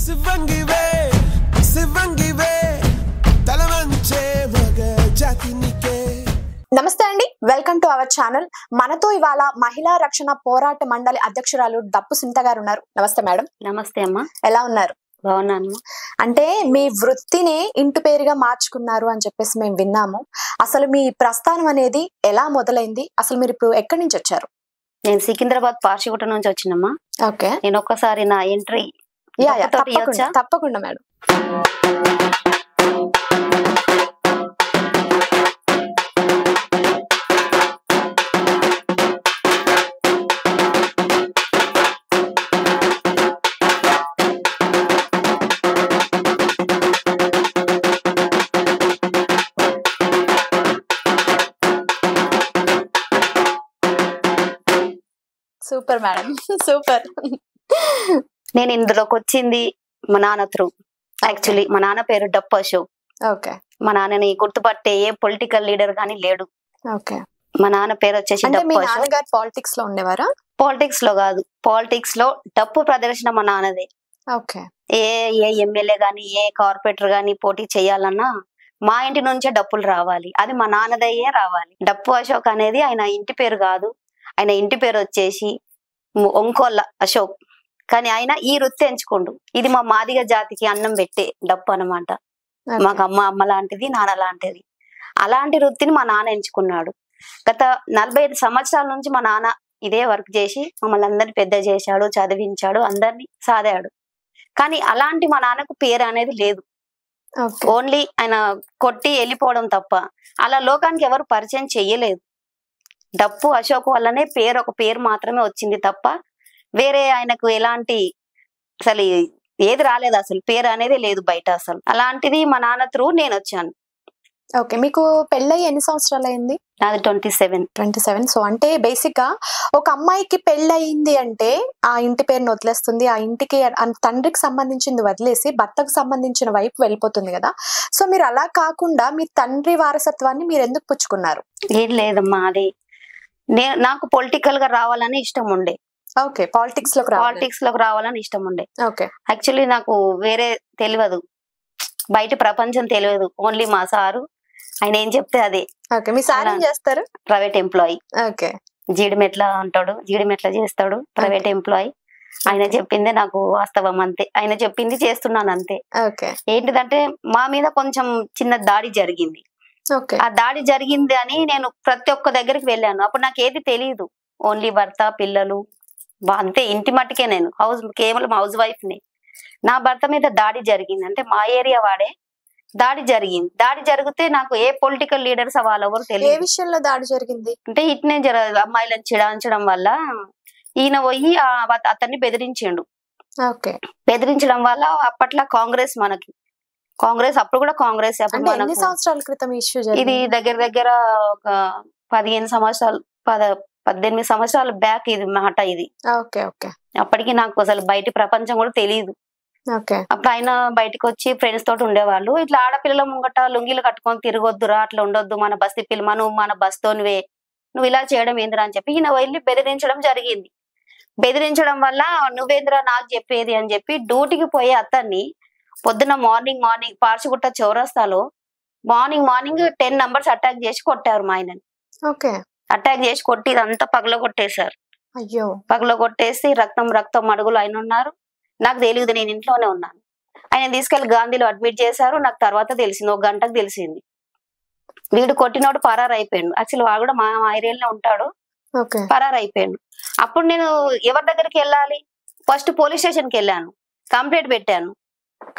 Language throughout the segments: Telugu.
శివంగివే శివంగివే తలవంచే మగ జాతినికే. నమస్తే అండి, వెల్కమ్ టు అవర్ ఛానల్. మనతో ఇవాళ మహిళా రక్షణ పోరాట మండలి అధ్యక్షురాలు డప్పు సునీత గారు ఉన్నారు. నమస్తే మేడం. నమస్తే అమ్మా. ఎలా ఉన్నారు? బాగున్నాను. అంటే మీ వృత్తిని ఇంటి పేరుగా మార్చుకున్నారు అని చెప్పేసి మేము విన్నాము. అసలు మీ ప్రస్థానం అనేది ఎలా మొదలైంది? అసలు మీరు ఇప్పుడు ఎక్కడి నుంచి వచ్చారు? నేను సికింద్రాబాద్ పార్షిగుట్ట నుంచి వచ్చినమ్మా. ఓకే, నేను ఒక్కసారి నా ఎంట్రీ తప్పకుండా మేడం. Super madam, super. నేను ఇందులోకి వచ్చింది మా నాన్న త్రూ. యాక్చువల్లీ మా నాన్న పేరు డప్పు అశోక్. ఓకే. మా నాన్నని గుర్తుపట్టే ఏ పొలిటికల్ లీడర్ గానీ లేడు. ఓకే. మా నాన్న పేరు వచ్చేసి డప్పు అశోక్. పాలిటిక్స్ లో ఉండేవారా? పాలిటిక్స్ లో కాదు, పాలిటిక్స్ లో డప్పు ప్రదర్శన మా నాన్నదే. ఓకే. ఏ ఎమ్మెల్యే గాని ఏ కార్పొరేటర్ గాని పోటీ చేయాలన్నా మా ఇంటి నుంచే డప్పులు రావాలి. అది మా నాన్నదయ్యే రావాలి. డప్పు అశోక్ అనేది ఆయన ఇంటి పేరు కాదు. ఆయన ఇంటి పేరు వచ్చేసి ఒంకోళ్ళ అశోక్. కానీ ఆయన ఈ వృత్తి ఎంచుకోండు. ఇది మా మాదిగ జాతికి అన్నం పెట్టే డప్పు అన్నమాట. మాకు అమ్మ లాంటిది, నాన్న లాంటిది. అలాంటి వృత్తిని మా నాన్న ఎంచుకున్నాడు. గత 45 సంవత్సరాల నుంచి మా నాన్న ఇదే వర్క్ చేసి మమ్మల్ని అందరినీ పెద్ద చేశాడు, చదివించాడు, అందరినీ సాదాడు. కానీ అలాంటి మా నాన్నకు పేరు అనేది లేదు. ఓన్లీ ఆయన కొట్టి వెళ్ళిపోవడం తప్ప అలా లోకానికి ఎవరు పరిచయం చెయ్యలేదు. డప్పు అశోక్ వల్లనే ఒక పేరు మాత్రమే వచ్చింది తప్ప వేరే ఆయనకు ఎలాంటి అసలు ఏది రాలేదు. అసలు పేరు అనేది లేదు బయట అసలు. అలాంటిది మా నాన్న త్రూ నేను వచ్చాను. ఓకే. మీకు పెళ్ళయి ఎన్ని సంవత్సరాలు అయింది? నాది 27. సో అంటే బేసిక్ గా ఒక అమ్మాయికి పెళ్ళయింది అంటే ఆ ఇంటి పేరుని వదిలేస్తుంది, ఆ ఇంటికి తండ్రికి సంబంధించింది వదిలేసి భర్తకు సంబంధించిన వైపు వెళ్ళిపోతుంది కదా. సో మీరు అలా కాకుండా మీ తండ్రి వారసత్వాన్ని మీరు ఎందుకు పుచ్చుకున్నారు? ఏం లేదమ్మా, అది నాకు పొలిటికల్ గా రావాలని ఇష్టం ఉండే. ఓకే. పాలిటిక్స్ లోకి రావాలని ఇష్టం ఉండే. ఓకే. యాక్చువల్లీ నాకు వేరే తెలియదు, బయట ప్రపంచం తెలియదు. ఓన్లీ మా సారు ఆయన ఏం చెప్తే అదే. ఓకే. మీ సార్ ఏం చేస్తారు? Private employee. ఓకే. జీడిమెట్ల అంటాడు, జీడిమెట్ల చేస్తాడు, ప్రైవేట్ ఎంప్లాయీ. ఆయన చెప్పిందే నాకు వాస్తవం, అంతే. ఆయన చెప్పింది చేస్తున్నాను అంతే. ఓకే. ఏంటిదంటే మా మీద కొంచెం చిన్న దాడి జరిగింది. ఆ దాడి జరిగింది అని నేను ప్రతి ఒక్క దగ్గరికి వెళ్ళాను. అప్పుడు నాకు ఏది తెలియదు. ఓన్లీ భర్త, పిల్లలు, అంతే. ఇంటి మట్టుకే నేను కేవలం హౌస్ వైఫ్ ని. నా భర్త మీద దాడి జరిగింది అంటే మా ఏరియా వాడే దాడి జరిగింది. దాడి జరిగితే నాకు ఏ పొలిటికల్ లీడర్స్ వాళ్ళెవరు తెలియదు. ఏ విషయంలో దాడి జరిగింది అంటే ఇట్నే అమ్మాయిలను చిడాంచడం వల్ల ఈయన పోయి అతన్ని బెదిరించిండు. ఓకే. బెదిరించడం వల్ల అప్పట్లో కాంగ్రెస్ అప్పుడు కూడా కాంగ్రెస్. ఎన్ని సంవత్సరాల క్రితం ఇష్యూ ఇది దగ్గర ఒక 15 సంవత్సరాలు 18 సంవత్సరాల బ్యాక్ ఇది మాట ఇది. అప్పటికి నాకు అసలు బయట ప్రపంచం కూడా తెలియదు. అప్పుడు ఆయన బయటకు వచ్చి ఫ్రెండ్స్ తోటి ఉండేవాళ్ళు. ఇట్లా ఆడపిల్లల ముంగట లుంగిలు కట్టుకొని తిరగొద్దురా, అట్లా ఉండొద్దు, మన బస్తీ పిల్ల, నువ్వు మన బస్తోనివే, నువ్వు ఇలా చేయడం ఏందిరా అని చెప్పి ఈయన వెళ్ళి బెదిరించడం జరిగింది. బెదిరించడం వల్ల నువ్వేంద్రా నాకు చెప్పేది అని చెప్పి డ్యూటీకి పోయే అతన్ని పొద్దున మార్నింగ్ పార్షిగుట్ట చౌరస్తాలో మార్నింగ్ 10 numbers అటాక్ చేసి కొట్టారు మా ఆయనని. అటాక్ చేసి కొట్టి ఇదంతా పగల కొట్టేశారు. పగల కొట్టేసి రక్తం అడుగులు ఆయన ఉన్నారు. నాకు తెలియదు, నేను ఇంట్లోనే ఉన్నాను. ఆయన తీసుకెళ్లి గాంధీలో అడ్మిట్ చేశారు. నాకు తర్వాత తెలిసింది, 1 గంటకు తెలిసింది. వీడు కొట్టినోడు పరారు అయిపోయాడు. యాక్చువల్లీ వాడు కూడా మా ఏరియాలోనే ఉంటాడు. పరారు అయిపోయాడు. అప్పుడు నేను ఎవరి దగ్గరికి వెళ్ళాలి? ఫస్ట్ పోలీస్ స్టేషన్కి వెళ్ళాను, కంప్లైంట్ పెట్టాను.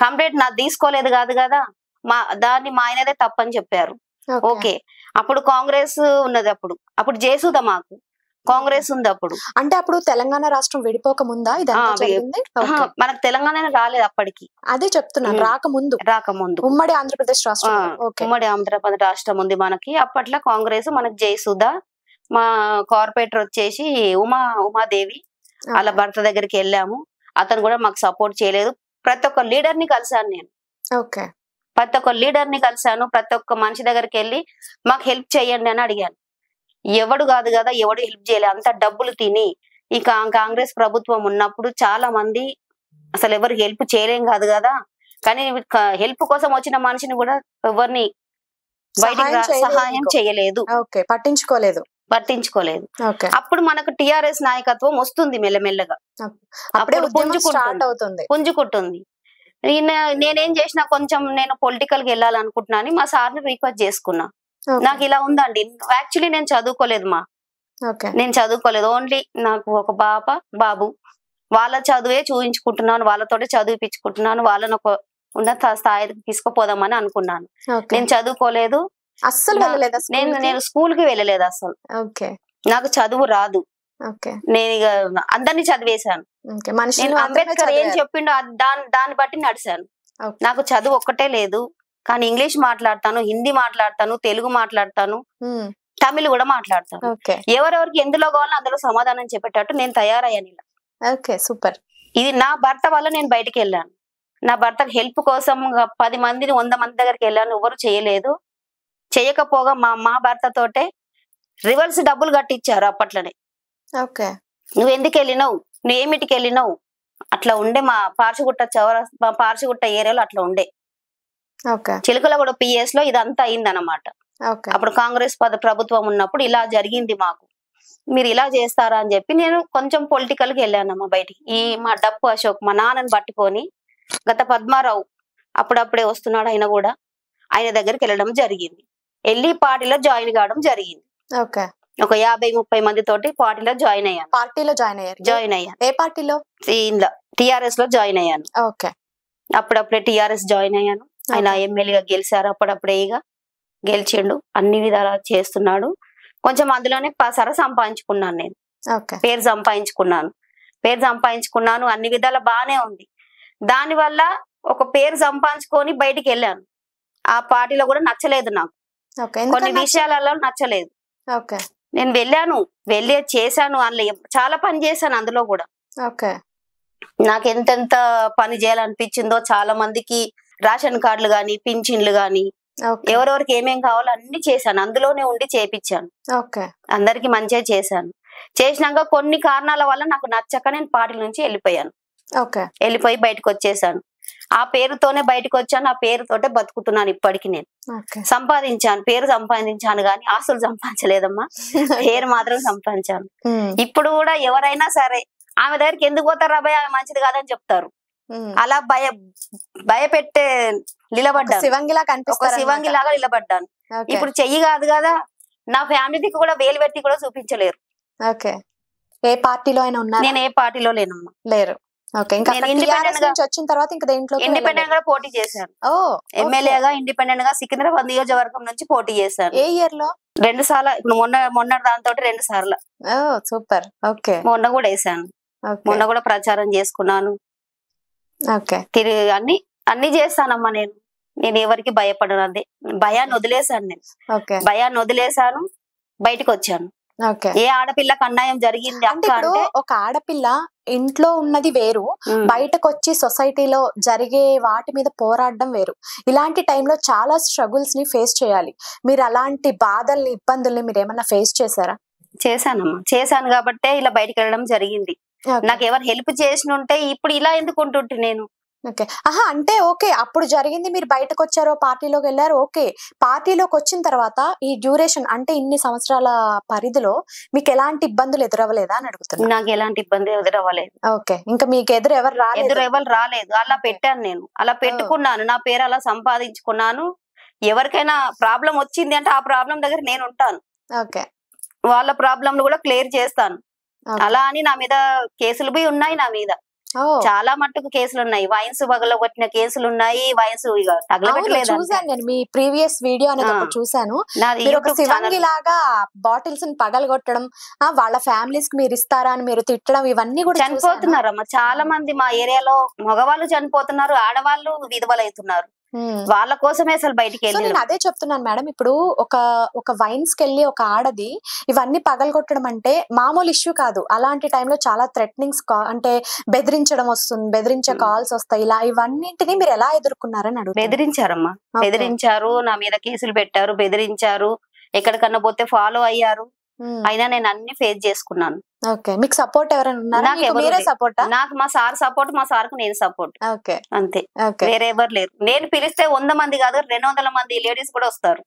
కంప్లైంట్ నాకు తీసుకోలేదు కాదు కదా, దాన్ని మా ఆయనదే తప్పని చెప్పారు. ఓకే. అప్పుడు కాంగ్రెస్ ఉన్నది. అప్పుడు జేసుదా మాకు కాంగ్రెస్ ఉంది అప్పుడు. అంటే అప్పుడు తెలంగాణ రాష్ట్రం విడిపోక ముందా ఇదంతా జరిగింది? మనకు తెలంగాణ రాలేదు అప్పటికి. అదే చెప్తున్నాను, రాకముందు ఉమ్మడి ఆంధ్రప్రదేశ్ రాష్ట్రం. ఉమ్మడి ఆంధ్రప్రదేశ్ రాష్ట్రం ఉంది మనకి. అప్పట్లో కాంగ్రెస్, మనకి జయసుధ, మా కార్పొరేటర్ వచ్చేసి ఉమాదేవి, వాళ్ళ భర్త దగ్గరికి వెళ్ళాము. అతను కూడా మాకు సపోర్ట్ చేయలేదు. ప్రతి ఒక్క లీడర్ ని కలిసాను నేను. ప్రతి ఒక్క లీడర్ ని కలిసాను. ప్రతి ఒక్క మనిషి దగ్గరికి వెళ్ళి మాకు హెల్ప్ చేయండి అని అడిగాను. ఎవడు కాదు కదా, ఎవడు హెల్ప్ చేయలేదు. అంత డబ్బులు తిని ఈ కాంగ్రెస్ ప్రభుత్వం ఉన్నప్పుడు చాలా మంది అసలు ఎవరికి హెల్ప్ చేయలేం కాదు కదా, కానీ హెల్ప్ కోసం వచ్చిన మనిషిని కూడా ఎవరిని బయటికి సహాయం చేయలేదు, పట్టించుకోలేదు. అప్పుడు మనకు టిఆర్ఎస్ నాయకత్వం వస్తుంది మెల్లమెల్లగా, అప్పుడు పుంజుకుంటుంది. నేనేం చేసినా కొంచెం నేను పొలిటికల్ గా వెళ్ళాలనుకుంటున్నా అని మా సార్ని రిక్వెస్ట్ చేసుకున్నా. నాకు ఇలా ఉందండి, యాక్చువల్లీ నేను చదువుకోలేదు నేను చదువుకోలేదు, ఓన్లీ నాకు ఒక బాబు, వాళ్ళ చదువే చూపించుకుంటున్నాను, వాళ్ళతోటే చదివిపించుకుంటున్నాను, వాళ్ళని ఒక ఉన్నత స్థాయికి తీసుకుపోదామని అనుకున్నాను. నేను చదువుకోలేదు అస్సలు, నేను స్కూల్ కి వెళ్ళలేదు అసలు, నాకు చదువు రాదు. నేను ఇక అందరినీ చదివేశాను, నేను అంబేద్కర్ ఏం చెప్పిండో దాన్ని బట్టి నడిచాను. నాకు చదువు ఒక్కటే లేదు, కానీ ఇంగ్లీష్ మాట్లాడతాను, హిందీ మాట్లాడతాను, తెలుగు మాట్లాడతాను, తమిళ్ కూడా మాట్లాడతాను. ఎవరెవరికి ఎందులో కావాలో అందులో సమాధానం చెప్పేటట్టు నేను తయారయ్యాను ఇలా. సూపర్. ఇది నా భర్త వల్ల నేను బయటికి వెళ్ళాను. నా భర్తకు హెల్ప్ కోసం 10 మందిని 100 మంది దగ్గరికి వెళ్ళాను, ఎవరు చేయలేదు. చేయకపోగా మా భర్త తోటే రివర్స్ డబ్బులు కట్టించారు అప్పట్లోనే. నువ్వు ఎందుకు వెళ్ళినావు, నువ్వు ఏమిటికి వెళ్ళినావు, అట్లా ఉండే మా పార్షిగుట్ట ఏరియాలో అట్లా ఉండే. చిలుకలగూడ పిఎస్ లో ఇదంతా అయిందన్నమాట. అప్పుడు కాంగ్రెస్ ప్రభుత్వం ఉన్నప్పుడు ఇలా జరిగింది మాకు, మీరు ఇలా చేస్తారా అని చెప్పి నేను కొంచెం పొలిటికల్ గా వెళ్ళానమ్మా బయటికి. మా డప్పు అశోక్ మా నాన్నని పట్టుకొని గత పద్మారావు అప్పుడప్పుడే వస్తున్నాడు, ఆయన కూడా ఆయన దగ్గరికి వెళ్ళడం జరిగింది. వెళ్ళి పార్టీలో జాయిన్ కావడం జరిగింది. ఒక 50-30 మంది తోటి పార్టీలో జాయిన్ అయ్యాను. ఏ పార్టీలో? ఇంట్లో టిఆర్ఎస్ లో జాయిన్ అయ్యాను. అప్పుడప్పుడే టిఆర్ఎస్ జాయిన్ అయ్యాను. ఆయన ఎమ్మెల్యేగా గెలిచారు, అప్పుడప్పుడే ఇక గెలిచిండు, అన్ని విధాలా చేస్తున్నాడు. కొంచెం అందులోనే సంపాదించుకున్నాను, నేను పేరు సంపాదించుకున్నాను, అన్ని విధాలా బానే ఉంది. దాని వల్ల ఒక పేరు సంపాదించుకొని బయటికి వెళ్ళాను. ఆ పార్టీలో కూడా నచ్చలేదు నాకు, కొన్ని విషయాలలో నచ్చలేదు. నేను వెళ్ళి చేశాను, అందులో చాలా పని చేశాను. అందులో కూడా నాకు ఎంతెంత పని చేయాలనిపించిందో, చాలా మందికి రేషన్ కార్డులు గాని, పింఛన్లు గాని, ఎవరెవరికి ఏమేం కావాలో అన్ని చేశాను, అందులోనే ఉండి చేపించాను. అందరికి మంచిగా చేశాను. చేసినాక కొన్ని కారణాల వల్ల నాకు నచ్చక నేను పార్టీ నుంచి వెళ్ళిపోయి బయటకు వచ్చేసాను. ఆ పేరుతోనే బయటకు వచ్చాను, ఆ పేరుతోటే బతుకుతున్నాను ఇప్పటికి. నేను పేరు సంపాదించాను గాని ఆస్తులు సంపాదించలేదమ్మా, పేరు మాత్రం సంపాదించాను. ఇప్పుడు కూడా ఎవరైనా సరే ఆమె దగ్గరికి ఎందుకు పోతారు అబ్బాయి, ఆమె మంచిది కాదని చెప్తారు. అలా భయపెట్టే నిలబడ్డాను, ఒక శివంగిలాగా నిలబడ్డాను. ఇప్పుడు చెయ్యి కాదు కదా, నా ఫ్యామిలీకి కూడా వేలు పెట్టి కూడా చూపించలేరు. ఏ పార్టీలో అయినా ఉన్నారు? నేను ఏ పార్టీలో లేనమ్మా, లేరు. ఇండిపెండెంట్ గా పోటీ చేశాను, ఎమ్మెల్యేగా ఇండిపెండెంట్ గా సికింద్రాబాద్ నియోజకవర్గం నుంచి పోటీ చేశాను. ఏ ఇయర్ లో? 2 సార్లు. ఇప్పుడు మొన్న దాంతో 2 సార్లు. సూపర్. మొన్న కూడా వేసాను, మొన్న కూడా ప్రచారం చేసుకున్నాను. తిరిగి అన్ని చేస్తానమ్మా. నేను ఎవరికి భయపడను, అదే భయాన్ని వదిలేసాను. నేను భయాన్ని వదిలేసాను, బయటకు వచ్చాను. ఏ ఆడపిల్లకి అన్యాయం జరిగింది అంటే ఒక ఆడపిల్ల ఇంట్లో ఉన్నది వేరు, బయటకు వచ్చి సొసైటీలో జరిగే వాటి మీద పోరాడడం వేరు. ఇలాంటి టైంలో చాలా స్ట్రగుల్స్ ని ఫేస్ చేయాలి. మీరు అలాంటి బాధల్ని, ఇబ్బందుల్ని మీరు ఏమన్నా ఫేస్ చేశారా? చేశానమ్మా, చేశాను కాబట్టే ఇలా బయటకు వెళ్ళడం జరిగింది. నాకు ఎవరు హెల్ప్ చేసిన ఉంటే ఇప్పుడు ఇలా ఎందుకు ఉంటుంటే నేను. అంటే అప్పుడు జరిగింది, మీరు బయటకు వచ్చారో పార్టీలోకి వెళ్ళారు. పార్టీలోకి వచ్చిన తర్వాత ఈ డ్యూరేషన్ అంటే ఇన్ని సంవత్సరాల పరిధిలో మీకు ఎలాంటి ఇబ్బందులు ఎదురవ్వలేదా అని అడుగుతున్నా. నాకు ఎలాంటి ఇబ్బంది ఎదురవ్వలేదు. ఇంకా మీకు ఎవరు రాలేదు. అలా పెట్టాను, నేను అలా పెట్టుకున్నాను, నా పేరు అలా సంపాదించుకున్నాను. ఎవరికైనా ప్రాబ్లం వచ్చింది అంటే ఆ ప్రాబ్లం దగ్గర నేను ఉంటాను, వాళ్ళ ప్రాబ్లంలు కూడా క్లియర్ చేస్తాను. అలా అని నా మీద కేసులు బి ఉన్నాయి, నా మీద చాలా మట్టుకు కేసులు ఉన్నాయి. వైన్స్ పగల కొట్టిన కేసులు ఉన్నాయి. వైన్స్ తగలబెట్టలేదు. నేను మీ ప్రీవియస్ వీడియో అనేది చూసాను, శివంగి లాగా బాటిల్స్ పగలగొట్టడం, వాళ్ళ ఫ్యామిలీస్ కి మీరు ఇస్తారా అని మీరు తిట్టడం, ఇవన్నీ కూడా చనిపోతున్నారమ్మా. చాలా మంది మా ఏరియాలో మగవాళ్ళు చనిపోతున్నారు, ఆడవాళ్ళు విధవలవుతున్నారు. వాళ్ళ కోసమే అసలు బయటికి వెళ్ళి. నేను అదే చెప్తున్నాను మేడం, ఇప్పుడు ఒక వైన్స్ కి వెళ్ళి ఒక ఆడది ఇవన్నీ పగలగొట్టడం అంటే మామూలు ఇష్యూ కాదు. అలాంటి టైంలో చాలా థ్రెటనింగ్స్, అంటే బెదిరించడం వస్తుంది, బెదిరించే కాల్స్ వస్తాయి. ఇలా ఇవన్నింటినీ మీరు ఎలా ఎదుర్కొన్నారని అడుగు. బెదిరించారమ్మా, బెదిరించారు, నా మీద కేసులు పెట్టారు, బెదిరించారు, ఎక్కడికన్నా పోతే ఫాలో అయ్యారు. అయినా నేను అన్ని ఫేస్ చేసుకున్నాను. మీకు సపోర్ట్ ఎవరైనా ఉన్నారా? నాకు మా సార్ సపోర్ట్, మా సార్ కు నేను సపోర్ట్, అంతే. వేరే ఎవరు లేరు. నేను పిలిస్తే 100 మంది కాదు 200 మంది లేడీస్ కూడా వస్తారు.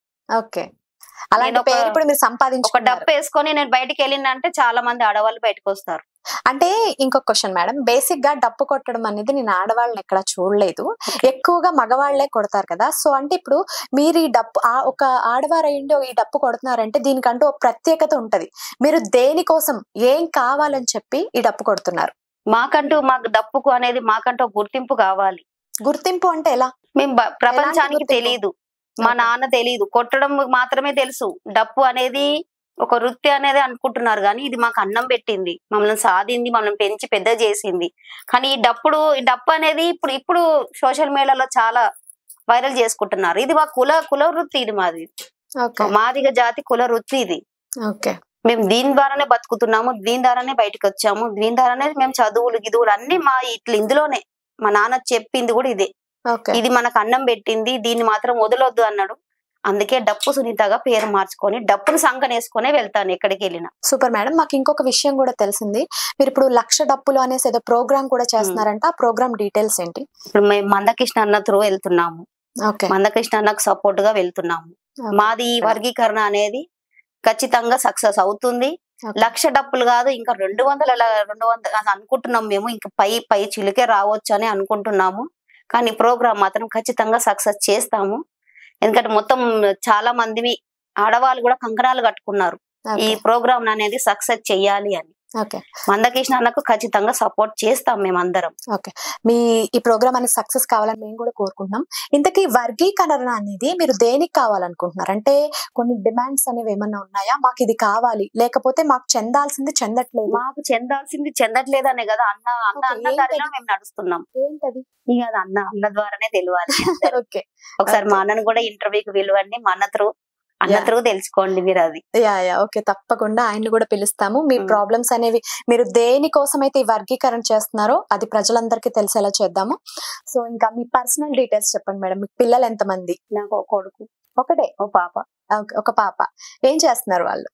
ఒక డప్పు వేసుకొని నేను బయటకు వెళ్ళినంటే చాలా మంది ఆడవాళ్ళు బయటకు వస్తారు. అంటే ఇంకొక క్వశ్చన్ మేడం, బేసిక్ గా డప్పు కొట్టడం అనేది నేను ఆడవాళ్ళని ఎక్కడ చూడలేదు, ఎక్కువగా మగవాళ్లే కొడతారు కదా. సో అంటే ఇప్పుడు మీరు ఈ డప్పు ఒక ఆడవారు అయ్యిండి ఈ డప్పు కొడుతున్నారంటే దీనికంటూ ఒక ప్రత్యేకత ఉంటది. మీరు దేనికోసం ఏం కావాలని చెప్పి ఈ డప్పు కొడుతున్నారు? మాకు డప్పుకు అనేది మాకంటూ గుర్తింపు కావాలి. గుర్తింపు అంటే ఎలా? మేము ప్రపంచానికి తెలియదు, మా నాన్న తెలియదు, కొట్టడం మాత్రమే తెలుసు. డప్పు అనేది ఒక వృత్తి అనేది అనుకుంటున్నారు కానీ ఇది మాకు అన్నం పెట్టింది, మమ్మల్ని సాధింది, మమ్మల్ని పెంచి పెద్ద చేసింది. కానీ ఈ డప్పు అనేది ఇప్పుడు సోషల్ మీడియాలో చాలా వైరల్ చేసుకుంటున్నారు. ఇది మా కుల వృత్తి, ఇది మాదిగ జాతి కుల వృత్తి ఇది. మేము దీని ద్వారానే బతుకుతున్నాము, దీని ద్వారానే బయటకు వచ్చాము, దీని ద్వారానే మేము చదువులు గిదువులు అన్ని ఇందులోనే. మా నాన్న చెప్పింది కూడా ఇదే, ఇది మనకు అన్నం పెట్టింది, దీన్ని మాత్రం వదలొద్దు అన్నాడు. అందుకే డప్పు సునీతగా పేరు మార్చుకొని డప్పును సంకనేసుకునే వెళ్తాను ఎక్కడికి వెళ్ళినా. Super madam. మాకు ఇంకొక విషయం కూడా తెలిసింది, మీరు ఇప్పుడు 1,00,000 డప్పులు అనేసి ఏదో ప్రోగ్రామ్ కూడా చేస్తున్నారంట. ఆ ప్రోగ్రామ్ డీటెయిల్స్ ఏంటి? ఇప్పుడు మేము మందకృష్ణ అన్న త్రూ వెళ్తున్నాము, మందకృష్ణ అన్నకు సపోర్ట్ గా వెళ్తున్నాము. మాది వర్గీకరణ అనేది ఖచ్చితంగా సక్సెస్ అవుతుంది. 1,00,000 డప్పులు కాదు, ఇంకా 200 అనుకుంటున్నాము మేము. ఇంకా పై చిలుకే రావచ్చు అని అనుకుంటున్నాము. కానీ ప్రోగ్రామ్ మాత్రం ఖచ్చితంగా సక్సెస్ చేస్తాము. ఎందుకంటే మొత్తం చాలా మంది ఆడవాళ్ళు కూడా కంకణాలు కట్టుకున్నారు ఈ ప్రోగ్రామ్ అనేది సక్సెస్ చెయ్యాలి అని. మందకృష్ణ అన్నకు ఖచ్చితంగా సపోర్ట్ చేస్తాం మేమందరం. మీ ఈ ప్రోగ్రామ్ అనేది సక్సెస్ కావాలని మేము కూడా కోరుకుంటున్నాం. ఇంతకీ వర్గీకరణ అనేది మీరు దేనికి కావాలనుకుంటున్నారు? అంటే కొన్ని డిమాండ్స్ అనేవి ఏమన్నా ఉన్నాయా? మాకు ఇది కావాలి, లేకపోతే మాకు చెందాల్సింది చెందట్లేదు? మాకు చెందాల్సింది చెందట్లేదు అనే కదా అన్న దారిలో మేము నడుస్తున్నాం. ఏంటది? ఇక అది అన్న ద్వారానే తెలియాలి. ఒకసారి మా అన్నను కూడా ఇంటర్వ్యూకి పిలవండి, మా అన్న త్రూ తెలుసుకోండి మీరు అది. ఓకే, తప్పకుండా ఆయన్ని కూడా పిలుస్తాము. మీ ప్రాబ్లమ్స్ అనేవి మీరు దేనికోసం అయితే ఈ వర్గీకరణ చేస్తున్నారో అది ప్రజలందరికీ తెలిసేలా చేద్దాము. సో ఇంకా మీ పర్సనల్ డీటెయిల్స్ చెప్పండి మేడం. మీకు పిల్లలు ఎంతమంది? నాకు ఒక కొడుకు, ఒకటే. ఒక పాప. ఒక పాప. ఏం చేస్తున్నారు వాళ్ళు?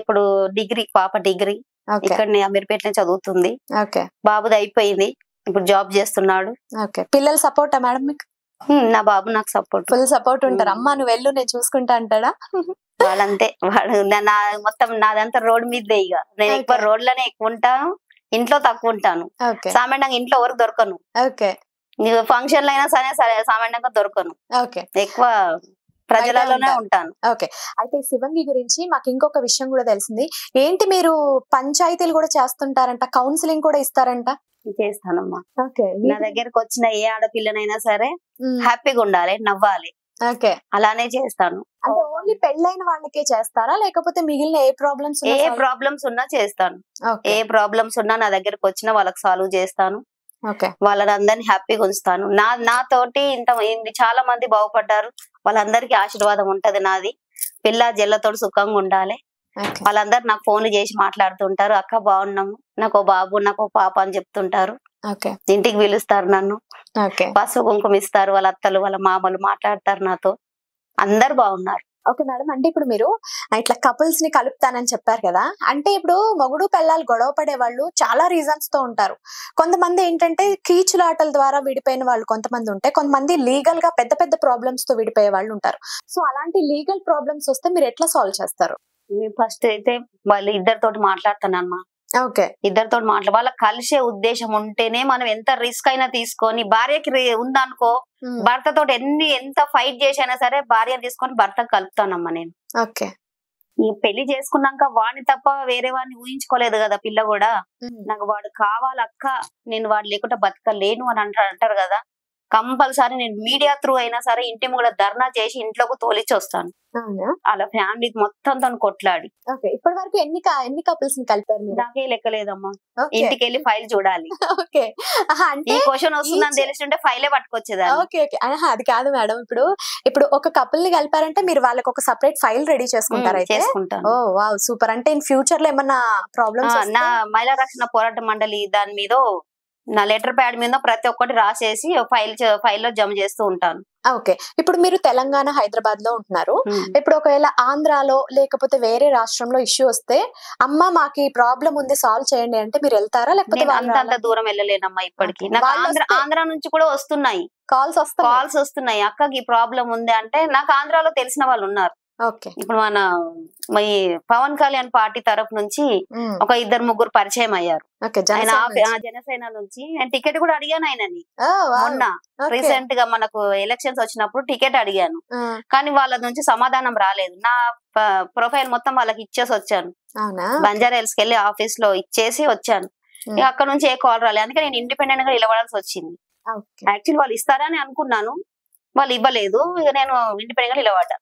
ఇప్పుడు డిగ్రీ, పాప డిగ్రీ ఇక్కడ అమీర్పేటలో చదువుతుంది. బాబుది అయిపోయింది, ఇప్పుడు జాబ్ చేస్తున్నాడు. పిల్లలు సపోర్టా మేడం మీకు? నా బాబు నాకు సపోర్ట్, ఫుల్ సపోర్ట్ ఉంటారు. అమ్మా నువ్వు వెళ్ళు నేను చూసుకుంటా అంటాడా? వాళ్ళంతే, వాడు మొత్తం నాదంతా రోడ్ మీదే. ఇక నేను ఎక్కువ రోడ్లోనే ఎక్కువ ఉంటాను, ఇంట్లో తక్కువ ఉంటాను. సామాన్యంగా ఇంట్లో ఎవరికి దొరకను. నీకు ఫంక్షన్లు అయినా సరే సామాన్యంగా దొరకను, ఎక్కువ ప్రజలలోనే ఉంటాను. అయితే శివంగి గురించి మాకు ఇంకొక విషయం కూడా తెలిసింది ఏంటి, మీరు పంచాయతీలు కూడా చేస్తుంటారంట, కౌన్సిలింగ్ కూడా ఇస్తారంట? చేస్తానమ్మా. నా దగ్గరకు వచ్చిన ఏ ఆడపిల్లనైనా సరే హ్యాపీగా ఉండాలి, నవ్వాలి, అలానే చేస్తాను. అంటే ఓన్లీ పెళ్ళైన వాళ్ళకే చేస్తారా, లేకపోతే మిగిలిన ఏ ప్రాబ్లమ్స్ ఉన్నా చేస్తాను. ఏ ప్రాబ్లమ్స్ ఉన్నా నా దగ్గరకు వచ్చినా వాళ్ళకి సాల్వ్ చేస్తాను, వాళ్ళని అందరినీ హ్యాపీగా ఉంచుతాను. నాతోటి చాలా మంది బాగుపడ్డారు, వాళ్ళందరికీ ఆశీర్వాదం ఉంటది నాది. పిల్ల జల్లతోటి సుఖంగా ఉండాలి. వాళ్ళందరూ నాకు ఫోన్లు చేసి మాట్లాడుతుంటారు, అక్క బాగున్నాము, నాకు ఓ బాబు నాకు ఓ పాప అని చెప్తుంటారు. ఇంటికి పిలుస్తారు నన్ను, పసుపు కుంకుమ ఇస్తారు, వాళ్ళ అత్తలు వాళ్ళ మామలు మాట్లాడతారు నాతో, అందరు బాగున్నారు. Okay madam. అంటే ఇప్పుడు మీరు ఇట్లా కపుల్స్ ని కలుపుతానని చెప్పారు కదా, అంటే ఇప్పుడు మొగుడు పెళ్ళాలు గొడవ పడే వాళ్ళు చాలా రీజన్స్ తో ఉంటారు. కొంతమంది ఏంటంటే కీచులాటల ద్వారా విడిపోయిన వాళ్ళు కొంతమంది ఉంటే, కొంతమంది లీగల్ గా పెద్ద పెద్ద ప్రాబ్లమ్స్ తో విడిపోయే వాళ్ళు ఉంటారు. సో అలాంటి లీగల్ ప్రాబ్లమ్స్ వస్తే మీరు ఎట్లా సాల్వ్ చేస్తారు? ఫస్ట్ అయితే వాళ్ళు ఇద్దరితోటి మాట్లాడతానమ్మా. ఇద్దరితో వాళ్ళకి కలిసే ఉద్దేశం ఉంటేనే మనం ఎంత రిస్క్ అయినా తీసుకొని, భార్యకి ఉందనుకో భర్తతో ఎంత ఫైట్ చేసైనా సరే భార్యను తీసుకొని భర్తకు కలుపుతానమ్మా నేను. ఈ పెళ్లి చేసుకున్నాక వాడిని తప్ప వేరే వాడిని ఊహించుకోలేదు కదా పిల్ల కూడా. నాకు వాడు కావాలక్క, నేను వాడు లేకుండా బతకలేను అని అంటారు కదా. కంపల్సరీ నేను మీడియా త్రూ అయినా సరే ఇంటి కూడా ధర్నా చేసి ఇంట్లోకి తోలిచ్చి వస్తాను. అలా ఫ్యామిలీ మొత్తం తను కొట్లాడి. ఇప్పటి వరకు ఎన్ని కపుల్స్ ని కలిపారు? నాకే లెక్కలేదమ్మా, ఇంటికి వెళ్ళి ఫైల్ చూడాలి. ఈ క్వశ్చన్ వస్తుందని తెలిసింటే ఫైలే పట్టుకొచ్చేదాన్ని. అది కాదు మేడం, ఇప్పుడు ఒక కపుల్ ని కలిపారంటే మీరు వాళ్ళకి ఒక సెపరేట్ ఫైల్ రెడీ చేసుకుంటారు? చేసుకుంటాను. ఓ వావ్, సూపర్. అంటే ఇన్ ఫ్యూచర్ లో ఏమన్నా ప్రాబ్లమ్స్? నా మహిళా రక్షణ పోరాట మండలి దాని మీద నా లెటర్ ప్యాడ్ మీద ప్రతి ఒక్కటి రాసేసి ఫైల్లో జమ చేస్తూ ఉంటాను. ఓకే. ఇప్పుడు మీరు తెలంగాణ, హైదరాబాద్ లో ఉంటున్నారు. ఇప్పుడు ఒకవేళ ఆంధ్రాలో లేకపోతే వేరే రాష్ట్రంలో ఇష్యూ వస్తే, అమ్మ మాకు ఈ ప్రాబ్లం ఉంది సాల్వ్ చేయండి అంటే మీరు వెళ్తారా? లేకపోతే అంత దూరం వెళ్ళలేనమ్మా ఇప్పటికి. నాకు ఆంధ్ర నుంచి కూడా వస్తున్నాయి కాల్స్ వస్తున్నాయి, అక్కకి ఈ ప్రాబ్లం ఉంది అంటే. నాకు ఆంధ్రాలో తెలిసిన వాళ్ళు ఉన్నారు. ఇప్పుడు మన పవన్ కళ్యాణ్ పార్టీ తరఫు నుంచి ఒక 2-3 పరిచయం అయ్యారు. జనసేన నుంచి నేను టికెట్ కూడా అడిగాను ఆయనని. మొన్న రీసెంట్ గా మనకు ఎలక్షన్స్ వచ్చినప్పుడు టికెట్ అడిగాను, కానీ వాళ్ళ నుంచి సమాధానం రాలేదు. నా ప్రొఫైల్ మొత్తం వాళ్ళకి ఇచ్చేసి వచ్చాను. బంజారా హిల్స్ కెళ్ళి ఆఫీస్ లో ఇచ్చేసి వచ్చాను. అక్కడ నుంచి ఏ కాల్ రాలేదు. అందుకే నేను ఇండిపెండెంట్ గా నిలబడాల్సి వచ్చింది. యాక్చువల్లీ వాళ్ళు ఇస్తారని అనుకున్నాను, వాళ్ళు ఇవ్వలేదు. ఇక నేను ఇండిపెండెంట్ గా నిలబడ్డా.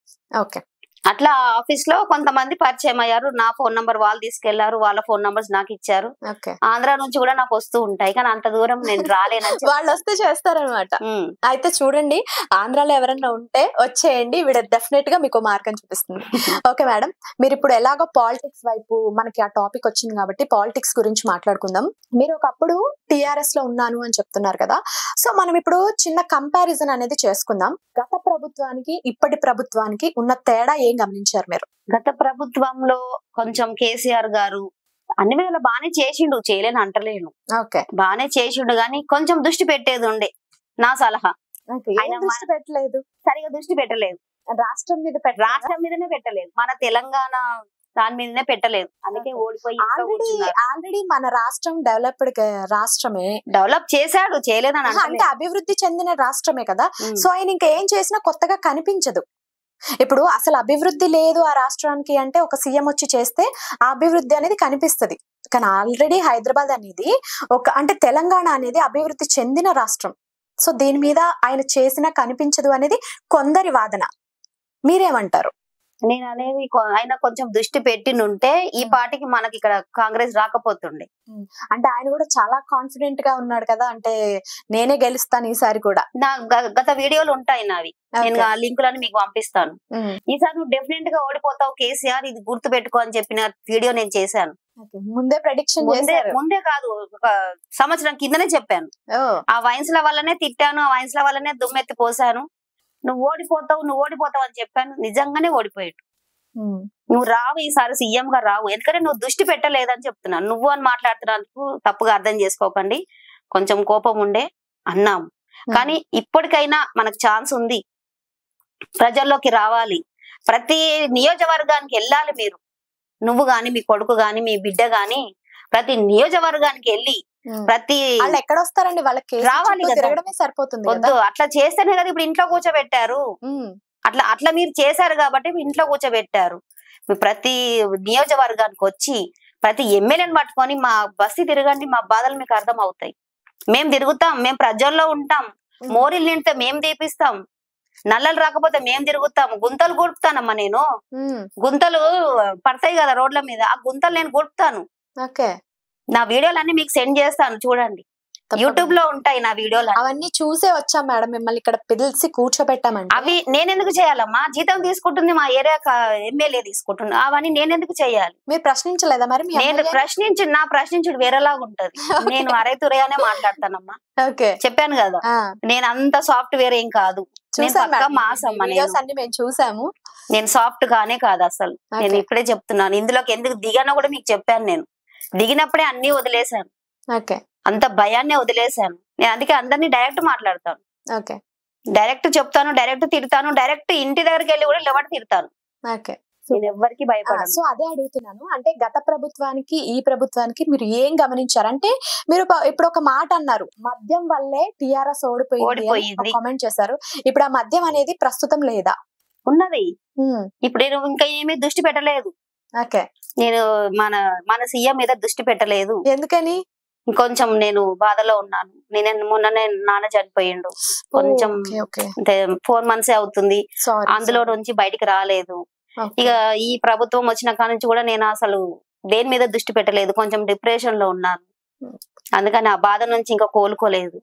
అట్లా ఆఫీస్ లో కొంతమంది పరిచయం అయ్యారు. నా ఫోన్ నంబర్ వాళ్ళు తీసుకెళ్లారు, వాళ్ళ ఫోన్ నంబర్స్ నాకు ఇచ్చారు. ఆంధ్ర నుంచి కూడా నాకు వస్తూ ఉంటాయి, కానీ అంత దూరం నేను రాలేనని. వాళ్ళు వస్తే చేస్తారనమాట. అయితే చూడండి, ఆంధ్రాలో ఎవరైనా ఉంటే వచ్చేయండి, వీడ డెఫినెట్ గా మీకు మార్గం చూపిస్తుంది. ఓకే మేడం, మీరు ఇప్పుడు ఎలాగో పాలిటిక్స్ వైపు మనకి ఆ టాపిక్ వచ్చింది కాబట్టి పాలిటిక్స్ గురించి మాట్లాడుకుందాం. మీరు ఒకప్పుడు టిఆర్ఎస్ లో ఉన్నాను అని చెప్తున్నారు కదా, సో మనం ఇప్పుడు చిన్న కంపారిజన్ అనేది చేసుకుందాం. గత ప్రభుత్వానికి ఇప్పటి ప్రభుత్వానికి ఉన్న తేడా ఏం గమనించారు మీరు? గత ప్రభుత్వంలో కొంచెం కేసీఆర్ గారు అన్ని వేళ బానే చేసిండు, చేయలేని అంటలేను, బానే చేసిండు, గానీ కొంచెం దృష్టి పెట్టేది ఉండే. నా సలహా పెట్టలేదు, సరిగా దృష్టి పెట్టలేదు. రాష్ట్రం మీదనే పెట్టలేదు, మన తెలంగాణ దాని మీదనే పెట్టలేదు. అందుకే ఓడిపోయి ఆల్రెడీ మన రాష్ట్రం డెవలప్డ్ రాష్ట్రమే, డెవలప్ చేశాడు, చేయలేదని అంటే అభివృద్ధి చెందిన రాష్ట్రమే కదా. సో ఆయన ఇంకా ఏం చేసినా కొత్తగా కనిపించదు. ఇప్పుడు అసలు అభివృద్ధి లేదు ఆ రాష్ట్రానికి అంటే ఒక సీఎం వచ్చి చేస్తే ఆ అభివృద్ధి అనేది కనిపిస్తుంది. కానీ ఆల్రెడీ హైదరాబాద్ అనేది అంటే తెలంగాణ అనేది అభివృద్ధి చెందిన రాష్ట్రం. సో దీని మీద ఆయన చేసినా కనిపించదు అనేది కొందరి వాదన. మీరేమంటారు? నేను అనేది ఆయన కొంచెం దృష్టి పెట్టినుంటే ఈ పార్టీకి మనకి ఇక్కడ కాంగ్రెస్ రాకపోతుండే. అంటే ఆయన కూడా చాలా కాన్ఫిడెంట్ గా ఉన్నాడు కదా, అంటే నేనే గెలుస్తాను ఈసారి కూడా. నా గత వీడియోలు ఉంటాయి నావి, నేను ఆ లింకులను మీకు పంపిస్తాను. ఈసారి నువ్వు డెఫినెట్ గా ఓడిపోతావు కేసీఆర్, ఇది గుర్తు పెట్టుకో అని చెప్పిన వీడియో నేను చేశాను. ముందే ప్రెడిక్షన్ ముందే కాదు, ఒక సంవత్సరం కిందనే చెప్పాను. ఆ వైన్స్ల వల్లనే తిట్టాను, ఆ వైన్స్ల వల్లనే దుమ్మెత్తి పోసాను. నువ్వు ఓడిపోతావు అని చెప్పాను, నిజంగానే ఓడిపోయాడు. నువ్వు రావు ఈసారి సీఎం గా రావు, ఎందుకంటే నువ్వు దృష్టి పెట్టలేదని చెప్తున్నాను. నువ్వు అని మాట్లాడుతున్నందుకు తప్పుగా అర్థం చేసుకోకండి, కొంచెం కోపం ఉండే అన్నాము. కానీ ఇప్పటికైనా మనకు ఛాన్స్ ఉంది, ప్రజల్లోకి రావాలి, ప్రతి నియోజకవర్గానికి వెళ్ళాలి. నువ్వు గాని, మీ కొడుకు గాని, మీ బిడ్డ గాని ప్రతి నియోజకవర్గానికి వెళ్ళి ప్రతి వాళ్ళు ఎక్కడ వస్తారండి, వాళ్ళకి రావాలి, తిరగడమే సరిపోతుంది. వద్దు, అట్లా చేస్తేనే కదా ఇప్పుడు ఇంట్లో కూర్చోబెట్టారు. అట్లా మీరు చేశారు కాబట్టి ఇంట్లో కూర్చోబెట్టారు. ప్రతి నియోజకవర్గానికి వచ్చి ప్రతి ఎమ్మెల్యేని పట్టుకొని మా బస్తీ తిరగండి, మా బాధలు మీకు అర్థం అవుతాయి. మేము తిరుగుతాం, మేము ప్రజల్లో ఉంటాం, మోరీలు నిండితే మేము తీపిస్తాం, నల్లలు రాకపోతే మేము తిరుగుతాం, గుంతలు గుడుపుతానమ్మా. నేను గుంతలు పడతాయి కదా రోడ్ల మీద, ఆ గుంతలు నేను గుడుపుతాను. నా వీడియోలన్నీ మీకు సెండ్ చేస్తాను, చూడండి, యూట్యూబ్ లో ఉంటాయి నా వీడియోలు. అవన్నీ చూసే వచ్చాం మేడం, మిమ్మల్ని ఇక్కడ పిలిచి కూర్చోబెట్టామండి. అవి నేనెందుకు చేయాలమ్మా? జీతం తీసుకుంటుంది మా ఏరియా ఎమ్మెల్యే తీసుకుంటుంది, అవన్నీ నేనెందుకు చేయాలి? మీరు ప్రశ్నించలేదా మరి? నేను ప్రశ్నించుడు వేరేలాగా ఉంటది. నేను అరైతురయానే మాట్లాడతానమ్మా. చెప్పాను కదా, నేను అంత సాఫ్ట్వేర్ ఏం కాదు, మేము చూసాము. నేను సాఫ్ట్ గానే కాదు అసలు. నేను ఇప్పుడే చెప్తున్నాను, ఇందులోకి ఎందుకు దిగానో కూడా మీకు చెప్పాను. నేను దిగినప్పుడే అన్ని వదిలేశాను, అంత భయాన్నే వదిలేశాను. నేను అందుకే అందరినీ డైరెక్ట్ మాట్లాడతాను, డైరెక్ట్ చెప్తాను, డైరెక్ట్ తిడతాను, డైరెక్ట్ ఇంటి దగ్గరికి వెళ్ళి కూడా లెవెట్ తిడతాను. నేను ఎవరికి భయపడను. సో అదే అడుగుతున్నాను, అంటే గత ప్రభుత్వానికి ఈ ప్రభుత్వానికి మీరు ఏం గమనించారు? అంటే మీరు ఇప్పుడు ఒక మాట అన్నారు, మద్యం వల్లే టిఆర్ఎస్ ఓడిపోయింది కామెంట్ చేశారు. ఇప్పుడు ఆ మద్యం అనేది ప్రస్తుతం లేదా? ఉన్నది. ఇప్పుడు నేను ఇంకా ఏమీ దృష్టి పెట్టలేదు. నేను మన సీఎం మీద దృష్టి పెట్టలేదు. ఎందుకని? కొంచెం నేను బాధలో ఉన్నాను. మొన్ననే నాన్న చనిపోయిండు, కొంచెం 4 months అవుతుంది, అందులో నుంచి బయటికి రాలేదు. ఇక ఈ ప్రభుత్వం వచ్చిన కాడ నుంచి కూడా నేను అసలు దేని మీద దృష్టి పెట్టలేదు, కొంచెం డిప్రెషన్ లో ఉన్నాను. అందుకని ఆ బాధ నుంచి ఇంకా కోలుకోలేదు.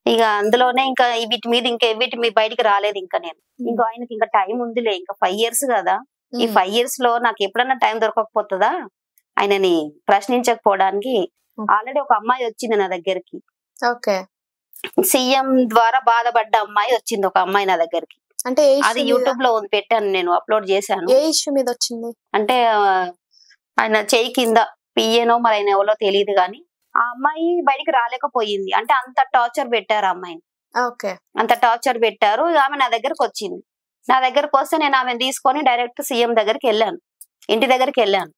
ఇక అందులోనే ఇంకా వీటి మీద బయటికి రాలేదు. ఇంకా నేను ఇంకా ఆయనకి ఇంకా టైం ఉందిలే, ఇంకా 5 years కదా, ఈ 5 years లో నాకు ఎప్పుడన్నా టైం దొరకకపోతుందా ఆయనని ప్రశ్నించకపోవడానికి? ఆల్రెడీ ఒక అమ్మాయి వచ్చింది నా దగ్గరికి, ఓకే. సీఎం ద్వారా బాధపడ్డ అమ్మాయి వచ్చింది, ఒక అమ్మాయి నా దగ్గరికి. అంటే అది యూట్యూబ్ లో పెట్టాను, నేను అప్లోడ్ చేశాను. ఏ ఇష్యూ మీద వచ్చింది అంటే ఆయన చెయ్యి కింద పియ్యేనో మరి ఆయన ఎవరో తెలియదు కానీ ఆ అమ్మాయి బయటికి రాలేకపోయింది. అంటే అంత టార్చర్ పెట్టారు ఆ అమ్మాయిని, అంత టార్చర్ పెట్టారు. ఆమె నా దగ్గరకు వచ్చింది. నా దగ్గరకు వస్తే నేను ఆమెను తీసుకొని డైరెక్ట్ సీఎం దగ్గరికి వెళ్ళాను, ఇంటి దగ్గరికి వెళ్ళాను.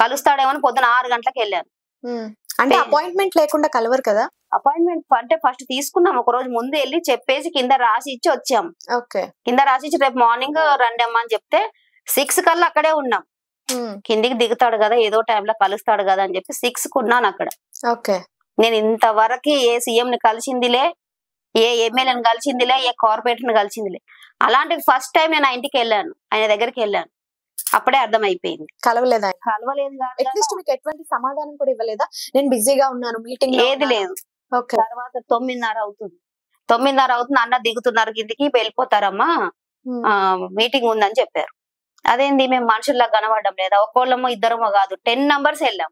కలుస్తాడేమో పొద్దున 6 గంటలకు వెళ్ళాను. అంటే అపాయింట్మెంట్ లేకుండా కలవరు కదా? అపాయింట్మెంట్ అంటే ఫస్ట్ తీసుకున్నాం, ఒక రోజు ముందు వెళ్ళి చెప్పేసి కింద రాసి ఇచ్చి వచ్చాం. కింద రాసి ఇచ్చి రేపు మార్నింగ్ రండి అమ్మా అని చెప్తే 6 కల్లా అక్కడే ఉన్నాం. కిందికి దిగుతాడు కదా, ఏదో టైంలో కలుస్తాడు కదా అని చెప్పి 6 ఉన్నాను అక్కడ. నేను ఇంతవరకు ఏ సీఎం ని కలిసిందిలే, ఏ ఎమ్మెల్యేని కలిసిందిలే, ఏ కార్పొరేటర్ ని కలిసిందిలే. అలాంటి ఫస్ట్ టైం నేను ఆ ఇంటికి వెళ్ళాను, ఆయన దగ్గరికి వెళ్ళాను. అప్పుడే అర్థమైపోయింది. కలవలేదు అట్లీస్ట్ మీకు ఎటువంటి సమాధానం కూడా ఇవ్వలేదా? నేను బిజీగా ఉన్నాను, మీటింగ్ ఏది లేదు. తర్వాత 9:30 అవుతుంది, 9:30 అవుతుంది, అన్న దిగుతున్నారు కిందికి, వెళ్ళిపోతారమ్మా మీటింగ్ ఉందని చెప్పారు. అదేంది మేము మనుషుల్లా కనబడడం లేదా? ఒక్కోళ్ళమో ఇద్దరమో కాదు, 10 నంబర్స్ వెళ్ళాం.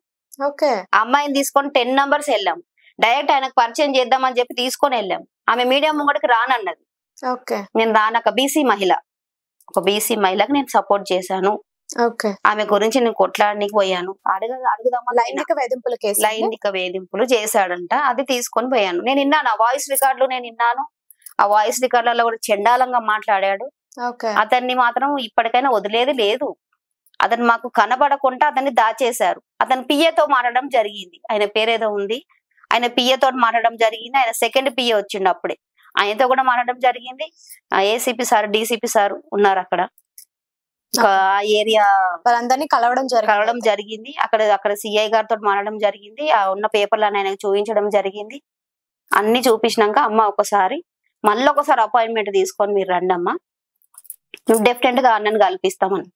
అమ్మాయిని తీసుకొని 10 నంబర్స్ వెళ్ళాం. డైరెక్ట్ ఆయనకు పరిచయం చేద్దామని చెప్పి తీసుకొని వెళ్ళాం. ఆమె మీడియా ముంగడికి రానన్నది. నేను రానక బీసీ మహిళ, ఒక బీసీ మహిళకు నేను సపోర్ట్ చేశాను. ఆమె గురించి నేను కొట్లాడడానికి పోయాను. అడుగుదామా, లైంగిక వేధింపులు చేశాడంట, అది తీసుకొని పోయాను. నేను విన్నాను, ఆ వాయిస్ రికార్డులు నేను విన్నాను. ఆ వాయిస్ రికార్డులలో కూడా చండాలంగా మాట్లాడాడు. అతన్ని మాత్రం ఇప్పటికైనా వదిలేది లేదు. అతను మాకు కనబడకుండా అతన్ని దాచేశారు. అతను పిఏతో మారడం జరిగింది, ఆయన పేరేదో ఉంది, ఆయన పిఏతో మారడం జరిగింది. ఆయన సెకండ్ పిఏ వచ్చిండు, అప్పుడే ఆయనతో కూడా మారడం జరిగింది. ఏసీపీ సార్, డీసీపీ సార్ ఉన్నారు అక్కడ, ఏరియా వాళ్ళందరినీ కలవడం జరిగింది. అక్కడ సిఐ గారితో మారడం జరిగింది. ఆ ఉన్న పేపర్లను ఆయనకు చూపించడం జరిగింది. అన్ని చూపించినాక అమ్మ ఒకసారి మళ్ళీ ఒకసారి అపాయింట్మెంట్ తీసుకొని మీరు రండి అమ్మా, నువ్వు డెఫినెట్ గా అన్నని కల్పిస్తామని.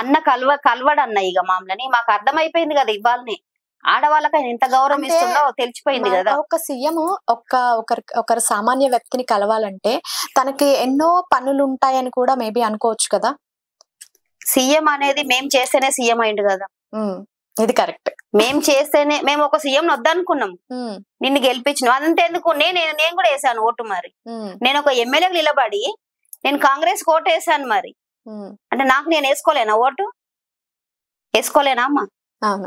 అన్న కలవడు అన్న. ఇక మామూలని మాకు అర్థమైపోయింది కదా, ఇవ్వాలని ఆడవాళ్ళకి ఆయన ఎంత గౌరవం ఇస్తుందో తెలిసిపోయింది కదా. ఒక సీఎం ఒకరి సామాన్య వ్యక్తిని కలవాలంటే తనకి ఎన్నో పనులు ఉంటాయని కూడా మేబీ అనుకోవచ్చు కదా. సీఎం అనేది మేం చేస్తేనే సీఎం అయింది కదా. ఇది కరెక్ట్. మేం చేస్తేనే, మేము ఒక సీఎం వద్దనుకున్నాం, నిన్ను గెలిపించినాం. అదంతా ఎందుకు, నేను కూడా వేసాను ఓటు. మరి నేను ఒక ఎమ్మెల్యేకి నిలబడి నేను కాంగ్రెస్ ఓటు వేసాను. మరి అంటే నాకు నేను వేసుకోలేనా ఓటు? వేసుకోలేనా అమ్మా?